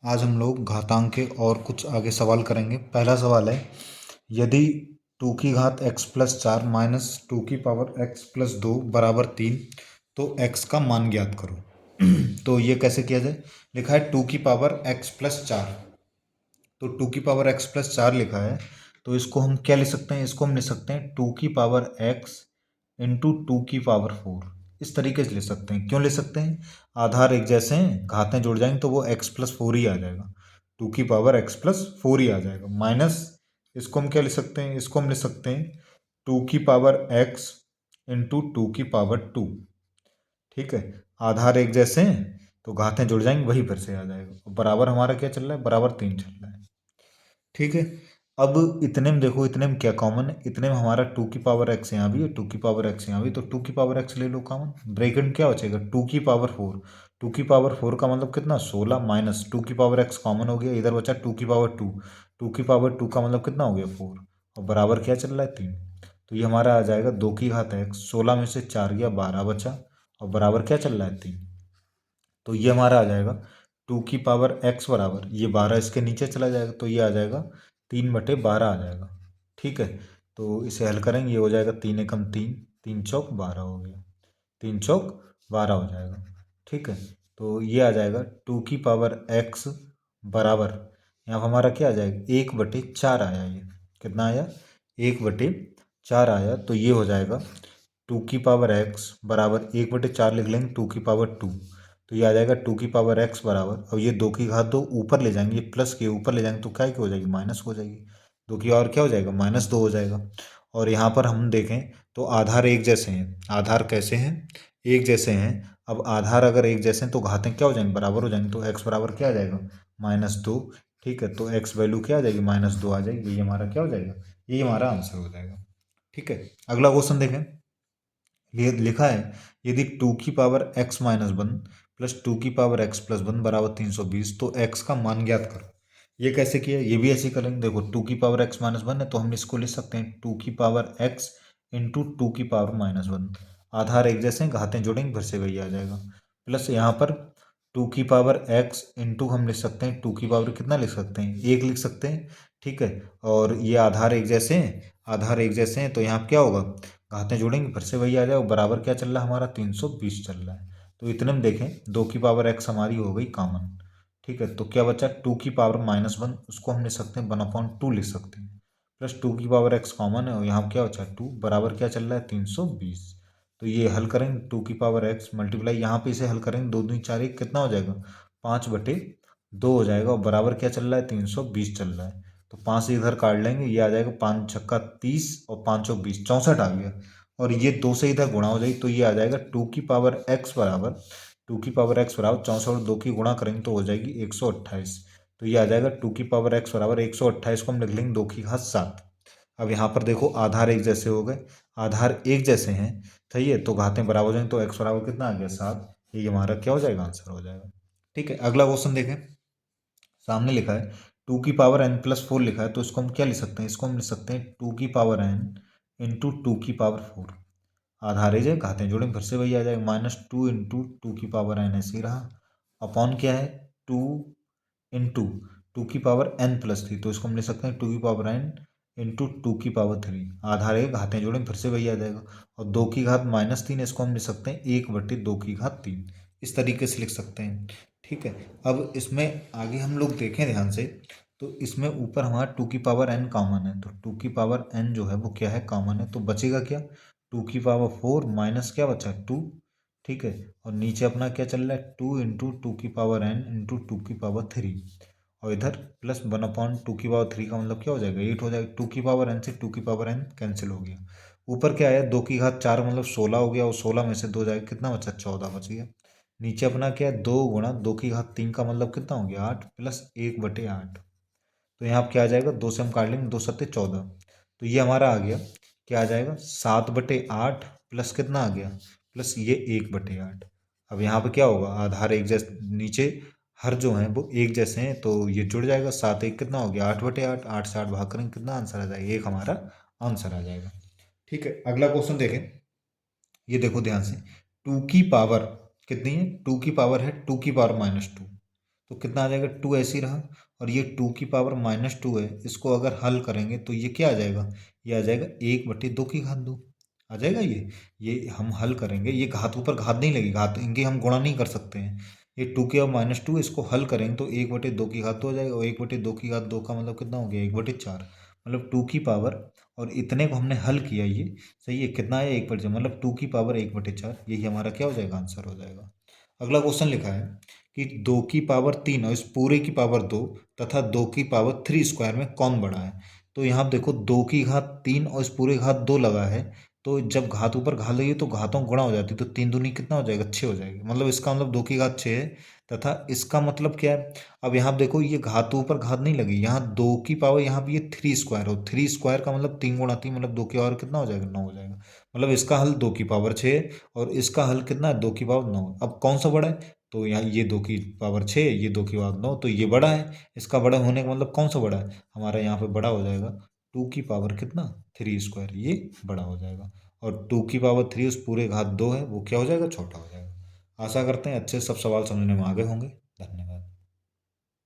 आज हम लोग घातांक के और कुछ आगे सवाल करेंगे। पहला सवाल है, यदि टू की घात एक्स प्लस 4 माइनस टू की पावर एक्स प्लस 2 बराबर 3 तो एक्स का मान ज्ञात करो। तो ये कैसे किया जाए? लिखा है टू की पावर एक्स प्लस 4, तो टू की पावर एक्स प्लस 4 लिखा है, तो इसको हम क्या लिख सकते हैं? इसको हम लिख सकते हैं टू की पावर एक्स इंटू टू की पावर 4। इस तरीके से ले सकते हैं। क्यों ले सकते हैं? आधार एक जैसे हैं, घातें जुड़ जाएंगे तो वो एक्स प्लस 4 ही आ जाएगा, टू की पावर एक्स प्लस 4 ही आ जाएगा। माइनस इसको हम क्या लिख सकते हैं? इसको हम लिख सकते हैं टू की पावर एक्स इंटू टू की पावर 2। ठीक है, आधार एक जैसे हैं तो घातें जुड़ जाएंगी, वही फिर से आ जाएगा। और बराबर हमारा क्या चल रहा है? बराबर 3 चल रहा है। ठीक है, अब इतने में देखो, इतने में क्या कॉमन है? इतने में हमारा टू की पावर एक्स यहाँ भी है, टू की पावर एक्स यहाँ भी, तो टू की पावर एक्स ले लो कॉमन। ब्रैकेट में क्या बचेगा? टू की पावर 4। टू की पावर 4 का मतलब कितना? 16 माइनस टू की पावर एक्स कॉमन हो गया, इधर बचा टू की पावर 2। टू की पावर 2 का मतलब कितना हो गया? 4। और बराबर क्या चल रहा है? 3। तो ये हमारा आ जाएगा 2 की घात एक्स, 16 में से 4 गया 12 बचा, और बराबर क्या चल रहा है? 3। तो ये हमारा आ जाएगा टू की पावर एक्स बराबर, ये 12 इसके नीचे चला जाएगा तो ये आ जाएगा 3/12 आ जाएगा। ठीक है, तो इसे हल करेंगे, ये हो जाएगा 3 एकम 3, 3 चौक 12 हो गया, 3 चौक 12 हो जाएगा। ठीक है, तो ये आ जाएगा टू की पावर एक्स बराबर, यहाँ पर हमारा क्या आ जाएगा? 1/4 आया। ये कितना आया? 1/4 आया, तो ये हो जाएगा टू की पावर एक्स बराबर 1/4 लिख लेंगे, टू की पावर 2। तो ये आ जाएगा टू की पावर एक्स बराबर, अब ये 2 की घात 2 ऊपर ले जाएंगे, ये प्लस के ऊपर ले जाएंगे तो क्या की हो जाएगी? माइनस हो जाएगी। 2 की और क्या हो जाएगा? -2 हो जाएगा। और यहाँ पर हम देखें तो आधार एक जैसे हैं। आधार कैसे हैं? एक जैसे हैं। अब आधार अगर एक जैसे हैं तो घातें क्या हो जाएंगी? बराबर हो जाएंगी, तो एक्स बराबर क्या आ जाएगा? -2। ठीक है, तो एक्स वैल्यू क्या आ जाएगी? -2 आ जाएगी। ये हमारा क्या हो जाएगा? ये हमारा आंसर हो जाएगा। ठीक है, अगला क्वेश्चन देखें। ये लिखा है, यदि टू की power x minus one plus two की पावर एक्स प्लस वन बराबर 320 तो एक्स का मान ज्ञात करो। ये कैसे किया? ये भी ऐसे ही करेंगे। देखो, टू की पावर एक्स माइनस वन है तो हम इसको लिख सकते हैं टू की पावर एक्स इंटू टू की पावर -1। आधार एक जैसे हैं, घातें जोड़ेंगे फिर से वही आ जाएगा। प्लस यहाँ पर टू की पावर एक्स इंटू हम लिख सकते हैं टू की पावर कितना लिख सकते हैं? 1 लिख सकते हैं। ठीक है, और ये आधार एक जैसे हैं, आधार एक जैसे हैं तो यहाँ क्या होगा? घातें जोड़ेंगे फिर से वही आ जाए। बराबर क्या चल रहा है हमारा? 320 चल रहा है। तो इतने में देखें 2 की पावर एक्स हमारी हो गई कॉमन। ठीक है, तो क्या बचा? 2 की पावर -1, उसको हम लिख सकते हैं 1/2 लिख सकते हैं, प्लस 2 की पावर एक्स कॉमन है और यहाँ क्या बचा? 2 बराबर क्या चल रहा है? 320। तो ये हल करेंगे 2 की पावर एक्स मल्टीप्लाई, यहाँ पे इसे हल करेंगे 2 दूनी 4 1 कितना हो जाएगा? 5/2 हो जाएगा, और बराबर क्या चल रहा है? 320 चल रहा है। तो 5 से इधर काट लेंगे, ये आ जाएगा 5 छक्का 30 और 5 चौक 20, 64 आ गया। और ये 2 से इधर गुणा हो जाएगी तो ये आ जाएगा टू की पावर एक्स बराबर, 64 और 2 की गुणा करेंगे तो हो जाएगी 128। तो ये आ जाएगा टू की पावर एक्स बराबर 128 को हम लिख लेंगे 2 की घात 7। अब यहाँ पर देखो आधार एक जैसे हो गए, आधार एक जैसे हैं, सही है, तो घातें बराबर हो जाएंगे तो एक्स बराबर कितना आ गया? 7। ये हमारा क्या हो जाएगा? आंसर हो जाएगा। ठीक है, अगला क्वेश्चन देखें। सामने लिखा है टू की पावर n प्लस 4 लिखा है, तो इसको हम क्या लिख सकते हैं? इसको हम लिख सकते हैं टू की पावर n इंटू टू की पावर 4। आधार है, घातें जोड़ें फिर से वही आ जाएगा, -2 इंटू टू की पावर n ऐसे ही रहा, अपॉन क्या है? 2 इंटू टू की पावर n प्लस 3, तो इसको हम लिख सकते हैं टू की पावर n इंटू टू की पावर 3। आधार है, घातें जोड़ें फिर से वही आ जाएगा, और 2 की घात -3, इसको हम लिख सकते हैं 1/2 की घात 3। इस तरीके से लिख सकते हैं। ठीक है, अब इसमें आगे हम लोग देखें ध्यान से, तो इसमें ऊपर हमारा टू की पावर n कॉमन है, तो टू की पावर n जो है वो क्या है? कॉमन है, तो बचेगा क्या? टू की पावर 4 माइनस क्या बचा? 2। ठीक है, और नीचे अपना क्या चल रहा है? 2 इंटू टू की पावर n इंटू टू की पावर 3, और इधर प्लस 1/2 की पावर 3 का मतलब क्या हो जाएगा? 8 हो जाएगा। टू की पावर n से टू की पावर n कैंसिल हो गया। ऊपर क्या आया? 2 की घात 4 मतलब 16 हो गया, और 16 में से 2 जाएगा, कितना बचा? 14 बच गया। नीचे अपना क्या है? 2 गुणा 2 की घात 3 का मतलब कितना हो गया? 8 प्लस 1/8। तो यहाँ क्या आ जाएगा? 2 से हम काट लेंगे, 2 सत्ते 14। तो ये हमारा आ गया, क्या आ जाएगा? 7/8 प्लस कितना आ गया? प्लस ये 1/8। अब यहाँ पे क्या होगा? आधार एक जैसे, नीचे हर जो हैं वो एक जैसे हैं तो ये जुड़ जाएगा, 7 1 कितना हो गया? 8/8। 8 से 8 भाग करेंगे, कितना आंसर आ जाएगा? एक हमारा आंसर आ जाएगा। ठीक है, अगला क्वेश्चन देखें। ये देखो ध्यान से, टू की पावर कितनी है? टू की पावर है टू की पावर -2। तो कितना आ जाएगा, 2 ऐसे ही रहा। और ये 2 की पावर -2 है, इसको अगर हल करेंगे तो ये क्या आ जाएगा, ये आ जाएगा 1/2 आ जाएगा। ये हम हल करेंगे, ये घात ऊपर घात नहीं लगी, घात इनके हम गुणा नहीं कर सकते हैं। ये 2 की पावर -2, इसको हल करेंगे तो 1/2 हो जाएगा, और 1/2 का मतलब कितना हो गया, 1/4। मतलब 2 की पावर, और इतने को हमने हल किया, ये सही है, कितना है, 1/4, मतलब 2 की पावर 1/4, यही हमारा क्या हो जाएगा, आंसर हो जाएगा। अगला क्वेश्चन लिखा है कि 2 की पावर 3 और इस पूरे की पावर 2 तथा 2 की पावर 3 स्क्वायर में कौन बड़ा है। तो यहाँ देखो, 2 की घात 3 और इस पूरे घात 2 लगा है, तो जब घात ऊपर घात लगी तो घातों गुणा हो जाती है, तो 3 दूनी कितना हो जाएगा, 6 हो जाएगी। मतलब इसका मतलब 2 की घात 6 है, तथा इसका मतलब क्या है। अब यहाँ देखो, ये घात ऊपर घात नहीं लगी, यहाँ 2 की पावर, यहाँ भी ये 3 स्क्वायर हो, 3 स्क्वायर का मतलब 3 × 3, मतलब 2 की पावर कितना हो जाएगा, 9 हो जाएगा। मतलब इसका हल 2 की पावर 6 और इसका हल कितना है, 2 की पावर 9। अब कौन सा बड़ा है, तो यहाँ ये 2 की पावर 6, ये 2 की पावर 9, तो ये बड़ा है। इसका बड़ा होने का मतलब कौन सा बड़ा है, हमारा यहाँ पे बड़ा हो जाएगा 2 की पावर कितना, 3 स्क्वायर, ये बड़ा हो जाएगा। और 2 की पावर 3 उस पूरे घात 2 है, वो क्या हो जाएगा, छोटा हो जाएगा। आशा करते हैं अच्छे से सब सवाल समझने में आगे होंगे। धन्यवाद।